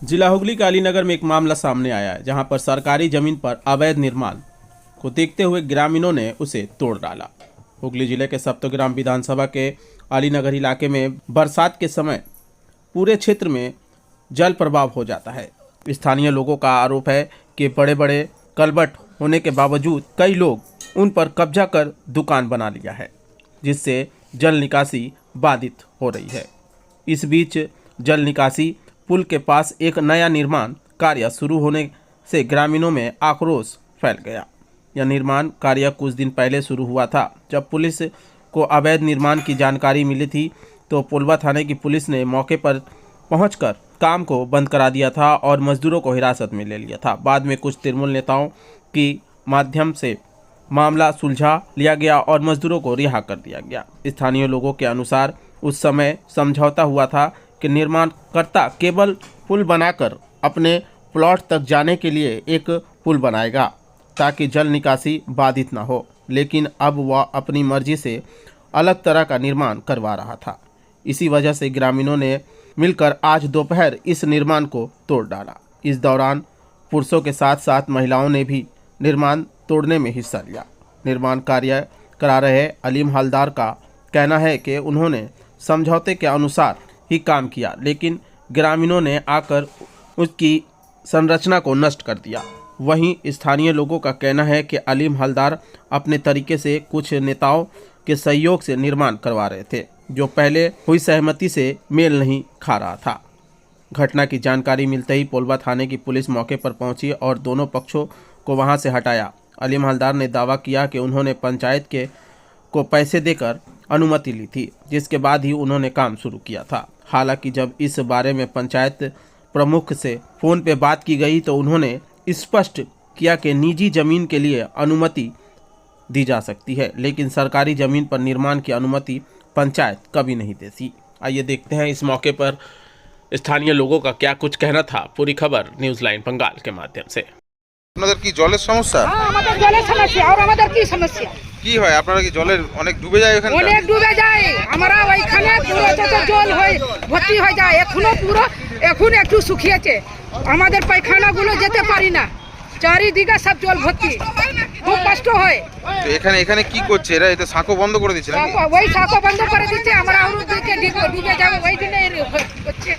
जिला हुगली के अलीनगर में एक मामला सामने आया है, जहां पर सरकारी जमीन पर अवैध निर्माण को देखते हुए ग्रामीणों ने उसे तोड़ डाला। हुगली जिले के सप्तग्राम विधानसभा के अलीनगर इलाके में बरसात के समय पूरे क्षेत्र में जल प्रवाह हो जाता है। स्थानीय लोगों का आरोप है कि बड़े बड़े कलबट होने के बावजूद कई लोग उन पर कब्जा कर दुकान बना लिया है, जिससे जल निकासी बाधित हो रही है। इस बीच जल निकासी पुल के पास एक नया निर्माण कार्य शुरू होने से ग्रामीणों में आक्रोश फैल गया। यह निर्माण कार्य कुछ दिन पहले शुरू हुआ था। जब पुलिस को अवैध निर्माण की जानकारी मिली थी तो पुलवा थाने की पुलिस ने मौके पर पहुंचकर काम को बंद करा दिया था और मजदूरों को हिरासत में ले लिया था। बाद में कुछ तृणमूल नेताओं की माध्यम से मामला सुलझा लिया गया और मजदूरों को रिहा कर दिया गया। स्थानीय लोगों के अनुसार उस समय समझौता हुआ था कि निर्माणकर्ता केवल पुल बनाकर अपने प्लॉट तक जाने के लिए एक पुल बनाएगा ताकि जल निकासी बाधित न हो, लेकिन अब वह अपनी मर्जी से अलग तरह का निर्माण करवा रहा था। इसी वजह से ग्रामीणों ने मिलकर आज दोपहर इस निर्माण को तोड़ डाला। इस दौरान पुरुषों के साथ साथ महिलाओं ने भी निर्माण तोड़ने में हिस्सा लिया। निर्माण कार्य करा रहे अलीम हलदार का कहना है कि उन्होंने समझौते के अनुसार ही काम किया, लेकिन ग्रामीणों ने आकर उसकी संरचना को नष्ट कर दिया। वहीं स्थानीय लोगों का कहना है कि अलीम हलदार अपने तरीके से कुछ नेताओं के सहयोग से निर्माण करवा रहे थे, जो पहले हुई सहमति से मेल नहीं खा रहा था। घटना की जानकारी मिलते ही पुलवा थाने की पुलिस मौके पर पहुंची और दोनों पक्षों को वहां से हटाया। अलीम हलदार ने दावा किया कि उन्होंने पंचायत को पैसे देकर अनुमति ली थी, जिसके बाद ही उन्होंने काम शुरू किया था। हालांकि जब इस बारे में पंचायत प्रमुख से फ़ोन पे बात की गई तो उन्होंने स्पष्ट किया कि निजी ज़मीन के लिए अनुमति दी जा सकती है, लेकिन सरकारी ज़मीन पर निर्माण की अनुमति पंचायत कभी नहीं देती। आइए देखते हैं इस मौके पर स्थानीय लोगों का क्या कुछ कहना था। पूरी खबर न्यूज़ लाइन बंगाल के माध्यम से। আপনাদের কি জলের সমস্যা? হ্যাঁ, আমাদের জলের সমস্যা। আর আমাদের কি সমস্যা? কি হয় আপনারা কি জলের অনেক ডুবে যায় ওখানে? অনেক ডুবে যায়। আমরা ওইখানে পুরো যত জল হয় ভর্তি হয়ে যায়। এখনো পুরো এখন একটু শুকিয়েছে। আমাদের পায়খানাগুলো যেতে পারি না, চারিদিকে সব জল ভর্তি, খুব কষ্ট হয়। তো এখানে কি করছে এরা? এটা সাঁকো বন্ধ করে দিচ্ছে নাকি? ওই সাঁকো বন্ধ করে দিচ্ছে, আমরা আরো দিকে ডুবে যাবে, ওই জন্য হচ্ছে।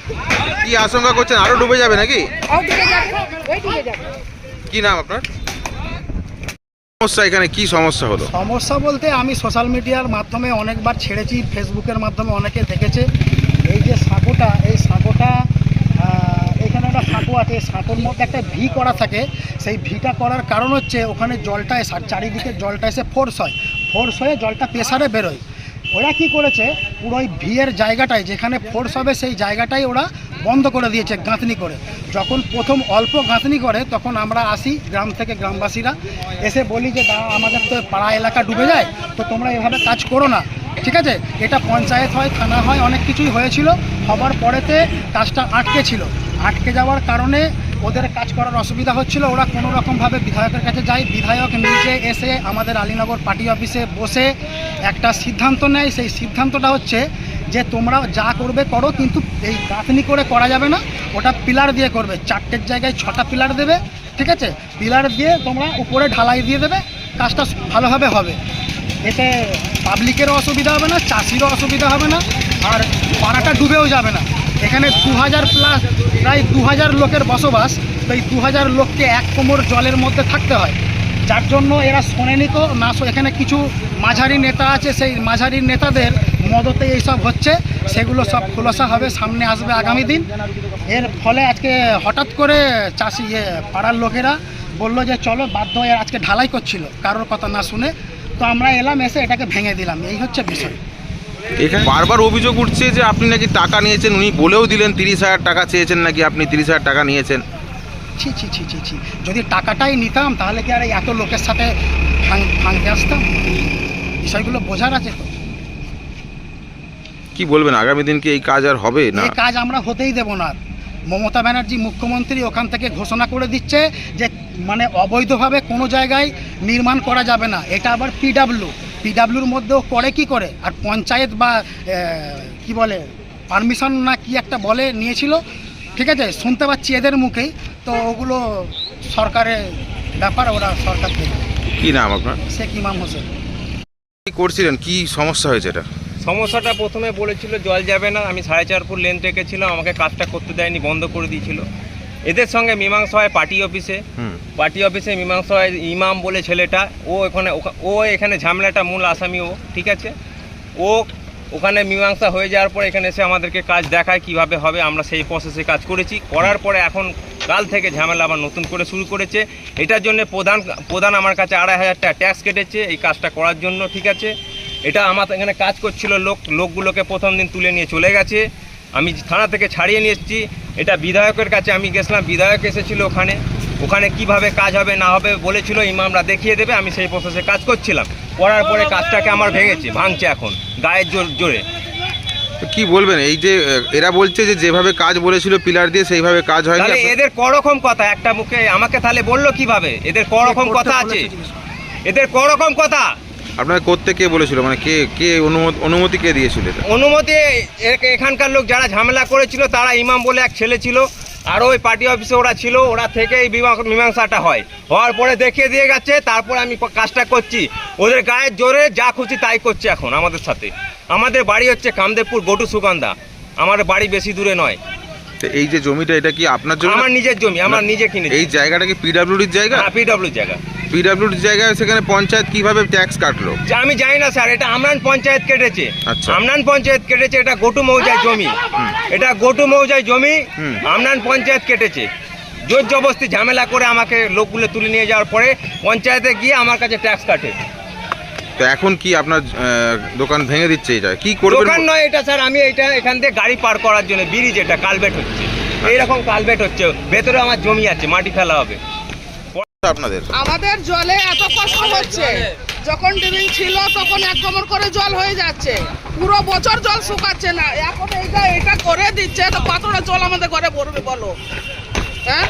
কি আশঙ্কা করছেন আরো ডুবে যাবে নাকি? আর ডুবে যাবে, ওই ডুবে যাবে। কি নাম আপনার? সমস্যা এখানে কি সমস্যা হলো? সমস্যা বলতে আমি সোশ্যাল মিডিয়ার মাধ্যমে অনেকবার ছেড়েছি, ফেসবুকের মাধ্যমে অনেকে দেখেছে। এই যে সাঁকোটা, এই সাঁকোটা এখানে একটা সাঁকো আছে, সাঁকোর মধ্যে একটা ভি করা থাকে। সেই ভিটা করার কারণ হচ্ছে ওখানে জলটা চারিদিকে জলটা এসে ফোর্স হয়ে জলটা প্রেসারে বেরোয়। ওরা কি করেছে, পুরো ওই ভিয়ের জায়গাটায় যেখানে ফোর্স হবে সেই জায়গাটাই ওরা বন্ধ করে দিয়েছে গাঁথনি করে। যখন প্রথম অল্প গাঁথনি করে তখন আমরা আসি গ্রাম থেকে, গ্রামবাসীরা এসে বলি যে আমাদের তো পাড়া এলাকা ডুবে যায়, তো তোমরা এভাবে কাজ করো না, ঠিক আছে। এটা পঞ্চায়েত হয়, থানা হয়, অনেক কিছুই হয়েছিল। হবার পরেতে কাজটা আটকে যাওয়ার কারণে ওদের কাজ করার অসুবিধা হচ্ছিল। ওরা কোনো রকমভাবে বিধায়কের কাছে যায়। বিধায়ক নিজে এসে আমাদের আলীনগর পার্টি অফিসে বসে একটা সিদ্ধান্ত নেয়। সেই সিদ্ধান্তটা হচ্ছে যে তোমরা যা করবে করো, কিন্তু এই গাঁথনি করে করা যাবে না, ওটা পিলার দিয়ে করবে। 4টের জায়গায় 6টা পিলার দেবে, ঠিক আছে। পিলার দিয়ে তোমরা উপরে ঢালাই দিয়ে দেবে, কাজটা ভালোভাবে হবে। এতে পাবলিকেরও অসুবিধা হবে না, চাষিরও অসুবিধা হবে না, আর পাড়াটা ডুবেও যাবে না। এখানে 2000 প্লাস, প্রায় 2000 লোকের বসবাস। তো এই 2000 লোককে এক কোমর জলের মধ্যে থাকতে হয়, যার জন্য এরা শোনেনি তো না। এখানে কিছু মাঝারি নেতা আছে, সেই মাঝারি নেতাদের মদতে এইসব হচ্ছে, সেগুলো সব খোলাসা হবে, সামনে আসবে আগামী দিন। এর ফলে আজকে হঠাৎ করে চাষি পাড়ার লোকেরা বললো যে চলো, বাধ্য হয়ে আজকে ঢালাই করছিল কারোর কথা না শুনে। তো আমরা এলাম, এসে এটাকে ভেঙে দিলাম, এই হচ্ছে বিষয়। এখানে বারবার অভিযোগ উঠছে যে আপনি নাকি টাকা নিয়েছেন, উনি বলেও দিলেন 30,000 টাকা চেয়েছেন নাকি, আপনি 30,000 টাকা নিয়েছেন। ছি, যদি টাকাটাই নিতাম তাহলে কি আর এত লোকের সাথে ভাঙতে আসতাম? বিষয়গুলো বোঝার আছে তো। কি বলবেন আগামী দিন কি এই কাজ আর হবে না? এই কাজ আমরা হতেই দেব না। মমতা ব্যানার্জি মুখ্যমন্ত্রী ওখান থেকে ঘোষণা করে দিচ্ছে যে মানে অবৈধভাবে কোনো জায়গায় নির্মাণ করা যাবে না। এটা আবার পিডাব্লিউর মধ্যেও করে কি করে, আর পঞ্চায়েত বা কি বলে পারমিশন না কি একটা বলে নিয়েছিল, ঠিক আছে, শুনতে পাচ্ছি এদের মুখেই, তো ওগুলো সরকারের ব্যাপার, ওরা সরকার থেকে। কি নাম আপনার? শেখ ইমাম হোসেন। কি করছিলেন, কি সমস্যা হয়েছে এটা? সমস্যাটা প্রথমে বলেছিল জল যাবে না, আমি 4.5 ফুট লেন্থ রেখেছিলাম, আমাকে কাজটা করতে দেয়নি, বন্ধ করে দিয়েছিল। এদের সঙ্গে মীমাংসা হয় পার্টি অফিসে। পার্টি অফিসে মীমাংসা হয়, ইমাম বলে ছেলেটা, ও এখানে ঝামেলাটা মূল আসামি ও, ঠিক আছে। ও ওখানে মীমাংসা হয়ে যাওয়ার পর এখানে এসে আমাদেরকে কাজ দেখায় কিভাবে হবে, আমরা সেই প্রসেসে কাজ করেছি। করার পরে এখন কাল থেকে ঝামেলা আবার নতুন করে শুরু করেছে। এটার জন্য প্রধান আমার কাছে 2,500 টাকা ট্যাক্স কেটেছে এই কাজটা করার জন্য, ঠিক আছে। এটা আমার এখানে কাজ করছিল লোকগুলোকে প্রথম দিন তুলে নিয়ে চলে গেছে, আমি থানা থেকে ছাড়িয়ে নিয়ে এসেছি। এটা বিধায়কের কাছে আমি গেছিলাম, বিধায়ক এসেছিল ওখানে কিভাবে কাজ হবে না হবে বলেছিল, ইমামরা দেখিয়ে দেবে, আমি সেই প্রসেসে কাজ করছিলাম। করার পরে কাজটাকে আমার ভাঙছে এখন গায়ের জোরে। তো কি বলবেন, এই যে এরা বলছে যে যেভাবে কাজ বলেছিল পিলার দিয়ে সেইভাবে কাজ হয়নি? তাহলে এদের করকম কথা একটা মুখে আমাকে তাহলে বললো কিভাবে? এদের করকম কথা আছে, এদের করকম কথা। আপনাকে করতে কে বলেছিল, মানে কে অনুমতি কে দিয়েছিল এটা? অনুমতি এখানকার লোক যারা ঝামেলা করেছিল তারা, ইমাম বলে এক ছেলে ছিল, আর ওই পার্টি অফিসে ওরা ছিল, ওরা থেকে এই মীমাংসাটা হওয়ার পরে দেখিয়ে দিয়ে গেছে। তারপরে আমি কাজটা করছি, ওদের গায়ের জোরে যা খুশি তাই করছে এখন আমাদের সাথে। আমাদের বাড়ি হচ্ছে কামদেবপুর গটু সুগন্ধা, আমার বাড়ি বেশি দূরে নয়। তো এই যে জমিটা, এটা কি আপনার জমি? আমার নিজের জমি, আমার নিজে কিনেছি। এই জায়গাটা কি পিডব্লিউডির জায়গা? হ্যাঁ, পিডব্লিউর জায়গা। পিডব্লিউডির জায়গায় সেখানে পঞ্চায়েত কিভাবে ট্যাক্স কাটলো? আমি জানি না স্যার, এটা আমরান পঞ্চায়েত কেটেছে। আচ্ছা। আমরান পঞ্চায়েত কেটেছে, এটা গটু মৌজায় জমি, এটা গটু মৌজায় জমি, আমরান পঞ্চায়েত কেটেছে। জোর জবরদস্তি ঝামেলা করে আমাকে লোকগুলো তুলে নিয়ে যাওয়ার পরে পঞ্চায়েতে গিয়ে আমার কাছে ট্যাক্স কাটে। তো এখন কি আপনার দোকান ভেঙে দিচ্ছে? এটা কি করবেন? দোকান নয় এটা স্যার, আমি এটা এখান থেকে গাড়ি পার করার জন্য ব্রিজ, এটা কালভেট হচ্ছে, এইরকম কালভেট হচ্ছে, ভেতরে আমার জমি আছে, মাটি ফেলা হবে। আপনাদের আমাদের জলে এত কষ্ট হচ্ছে, যখন ডিবিং ছিল তখন 1 কোমর করে জল হয়ে যাচ্ছে, পুরো বছর জল শুকাচ্ছে না। এখন এটা করে দিচ্ছে, তো কতটা জল আমাদের ঘরে ভরবে বলো? হ্যাঁ,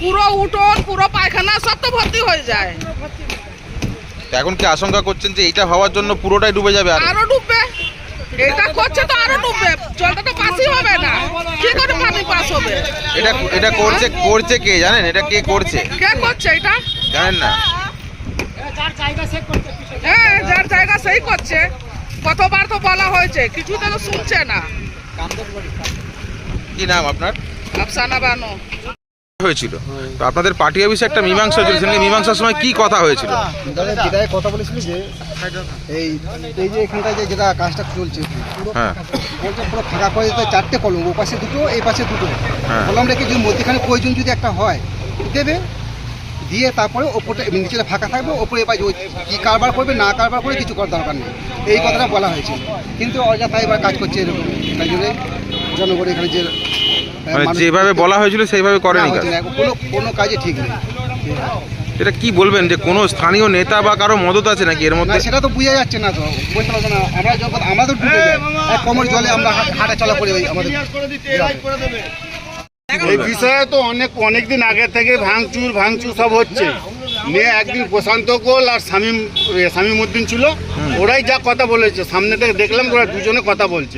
পুরো উঠোন, পুরো পায়খানা সব তো ভর্তি হয়ে যায়। তো এখন কি আশঙ্কা করছেন যে এটা হওয়ার জন্য পুরোটাই ডুবে যাবে? আরো ডুববে, এটা করছে তো আরো ডুববে, জলটা তো পাসই হবে না, কি করে পানি পাস হবে? এটা করছে কে জানেন? এটা কে করছে? কে করছে এটা জানেন না? হ্যাঁ, যার জায়গা সেই করছে। কতবার তো বলা হয়েছে, কিছু তো শুনছে না। কি নাম আপনার? আফসানা বানু। হয়েছিল তো আপনাদের পার্টি অফিসে একটা মীমাংসা চলছিল, মীমাংসার সময় কি কথা হয়েছিল? বিধায়ক কথা বলেছিল যে এই যে এখানটায় যেটা কাজটা চলছে পুরো, হ্যাঁ, বলছে পুরো ফাঁকা করে দিতে 4টে কলম, ও পাশে 2টো, এই পাশে 2টো হ্যাঁ। কলম রেখে যদি মধ্যখানে প্রয়োজন যদি একটা হয় দেবে, দিয়ে তারপরে ওপরটা নিচেটা ফাঁকা থাকবে, ওপরে এবার কি কারবার করবে না কারবার করে কিছু করার দরকার নেই, এই কথাটা বলা হয়েছিল। কিন্তু অযথা এবার কাজ করছে এরকম, তাই জন্য জনগণ এখানে যে মানে যেভাবে বলা হয়েছিল সেইভাবে করেনি কাজ। কোনো কাজে ঠিক নেই। এটা কি বলবেন যে কোনো স্থানীয় নেতা বা কারো মদত আছে নাকি এর মধ্যে? না, সেটা তো বোঝা যাচ্ছে না, তো বুঝতে পারছো না। আমরা যখন আমাদের ডুবে যায়, এক কোমর জলে আমরা হাঁটা চলা করে আমাদের। এই বিষয়ে তো অনেক দিন আগে থেকে ভাঙচুর সব হচ্ছে। নিয়ে একদিন প্রশান্ত কোল আর শামীমউদ্দিন ছিল, ওরাই যা কথা বলেছে, সামনে থেকে দেখলাম ওরা দুজনে কথা বলছে,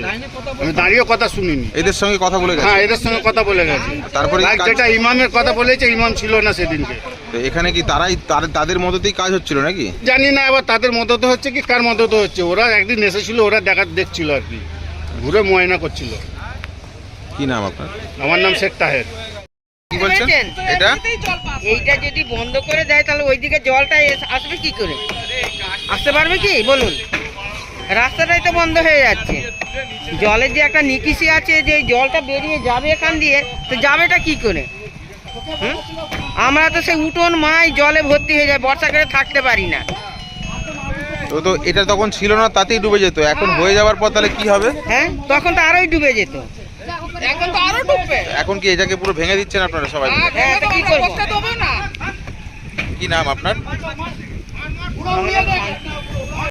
আমি দাঁড়িয়ে কথা শুনিনি। এদের সঙ্গে কথা বলে গেছে? হ্যাঁ, এদের সঙ্গে কথা বলে গেছে। তারপরে আর যেটা ইমামের কথা বলেছে, ইমাম ছিল না সেদিনকে। তো এখানে কি তাদের মদতেই কাজ হচ্ছিল নাকি? জানি না এবার তাদের মদত হচ্ছে কি কার মদত হচ্ছে। ওরা একদিন এসেছিল, ওরা দেখছিল আর কি, ঘুরে মুয়ায়না করছিল। কি নাম আপনার? আমার নাম শেখ তাহের। কি বলছেন? এটা এইটা যদি বন্ধ করে দেয় তাহলে ওইদিকে জলটা আসবে কি করে? আসতে পারবে কি বলুন? রাস্তাটাই তো বন্ধ হয়ে যাচ্ছে। জলের যে একটা নিকিশি আছে, যে জলটা বেরিয়ে যাবে এখান দিয়ে, তো যাবেটা কি করে? আমরা তো সেই উঠোন মাই জলে ভর্তি হয়ে যায়, বর্ষাকালে থাকতে পারি না। তো এটা তখন ছিল না, তাতেই ডুবে যেত। এখন হয়ে যাওয়ার পর তাহলে কি হবে? হ্যাঁ, তখন তো আরোই ডুবে যেত। এখন তো আরো ডুববে। এখন কি এটাকে পুরো ভেঙে দিচ্ছেন আপনারা সবাই মিলে? হ্যাঁ, তো কি করবো? করতে দেবো না। কি নাম আপনার? পুরো উড়িয়ে দেবে।